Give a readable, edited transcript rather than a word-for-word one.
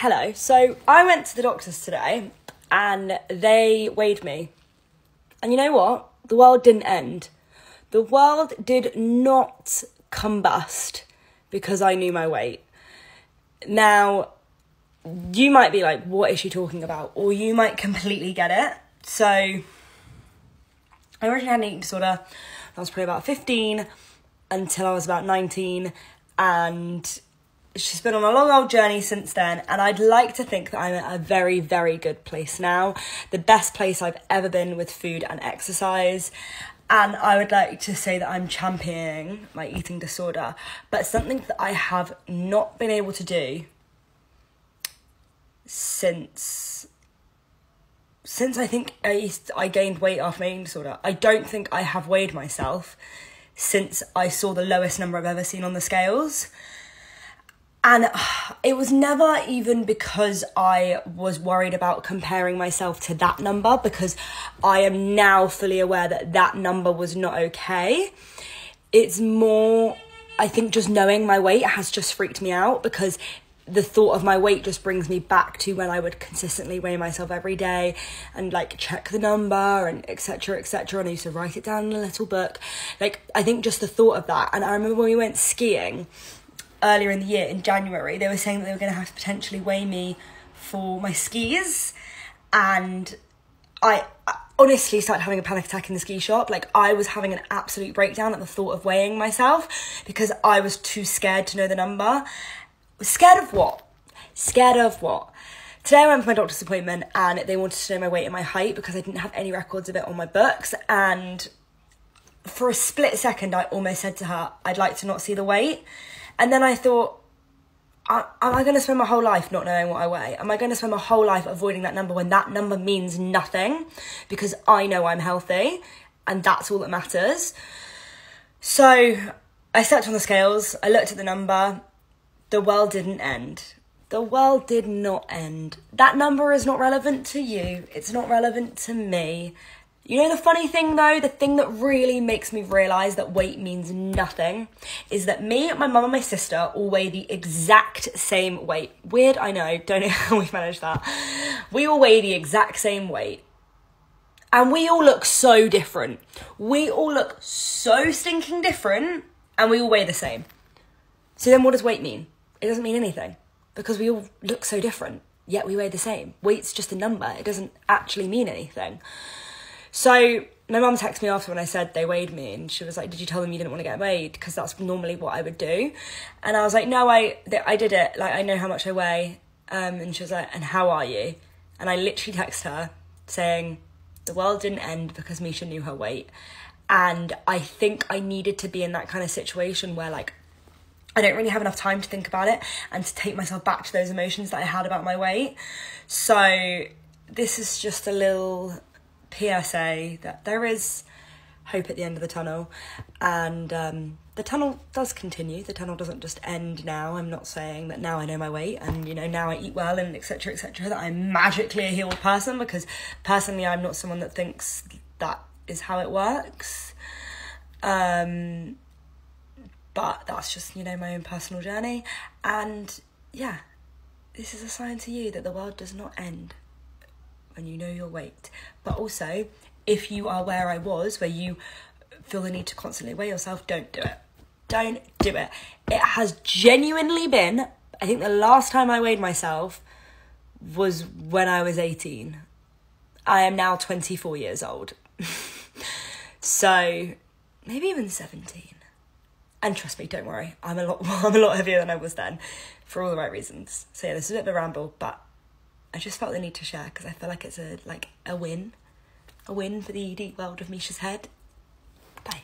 Hello. So I went to the doctors today and they weighed me. And you know what? The world didn't end. The world did not combust because I knew my weight. Now, you might be like, what is she talking about? Or you might completely get it. So I originally had an eating disorder. I was probably about 15 until I was about 19. And she's been on a long old journey since then, and I'd like to think that I'm at a very, very good place now. The best place I've ever been with food and exercise. And I would like to say that I'm championing my eating disorder, but something that I have not been able to do since I think I gained weight after my eating disorder. I don't think I have weighed myself since I saw the lowest number I've ever seen on the scales. And it was never even because I was worried about comparing myself to that number, because I am now fully aware that that number was not okay. It's more, I think just knowing my weight has just freaked me out, because the thought of my weight just brings me back to when I would consistently weigh myself every day and like check the number and etc. etc. And I used to write it down in a little book. Like, I think just the thought of that. And I remember when we went skiing earlier in the year, in January, they were saying that they were going to have to potentially weigh me for my skis, and I honestly started having a panic attack in the ski shop. Like, I was having an absolute breakdown at the thought of weighing myself because I was too scared to know the number. Scared of what? Scared of what? Today I went for my doctor's appointment and they wanted to know my weight and my height because I didn't have any records of it on my books, and for a split second I almost said to her, I'd like to not see the weight. And then I thought, am I going to spend my whole life not knowing what I weigh? Am I going to spend my whole life avoiding that number when that number means nothing? Because I know I'm healthy and that's all that matters. So I stepped on the scales, I looked at the number, the world didn't end. The world did not end. That number is not relevant to you. It's not relevant to me. You know the funny thing though, the thing that really makes me realise that weight means nothing is that me, my mum and my sister all weigh the exact same weight. Weird, I know, don't know how we've managed that. We all weigh the exact same weight. And we all look so different. We all look so stinking different, and we all weigh the same. So then what does weight mean? It doesn't mean anything, because we all look so different, yet we weigh the same. Weight's just a number. It doesn't actually mean anything. So my mum texted me after when I said they weighed me, and she was like, did you tell them you didn't want to get weighed? Because that's normally what I would do. And I was like, no, I did it. Like, I know how much I weigh. And she was like, and how are you? And I literally texted her saying the world didn't end because Misha knew her weight. And I think I needed to be in that kind of situation where, like, I don't really have enough time to think about it and to take myself back to those emotions that I had about my weight. So this is just a little PSA that there is hope at the end of the tunnel, and the tunnel does continue. The tunnel doesn't just end now. I'm not saying that now I know my weight and, you know, now I eat well and etc etc that I'm magically a healed person, because personally I'm not someone that thinks that is how it works. But that's just, you know, my own personal journey. And yeah, this is a sign to you that the world does not end when you know your weight. But also, if you are where I was, where you feel the need to constantly weigh yourself, don't do it. Don't do it. It has genuinely been, I think the last time I weighed myself was when I was 18. I am now 24 years old. So maybe even 17. And trust me, don't worry, I'm a lot heavier than I was then, for all the right reasons. So yeah, this is a bit of a ramble, but I just felt the need to share because I feel like it's a win for the ED world of Misha's head. Bye.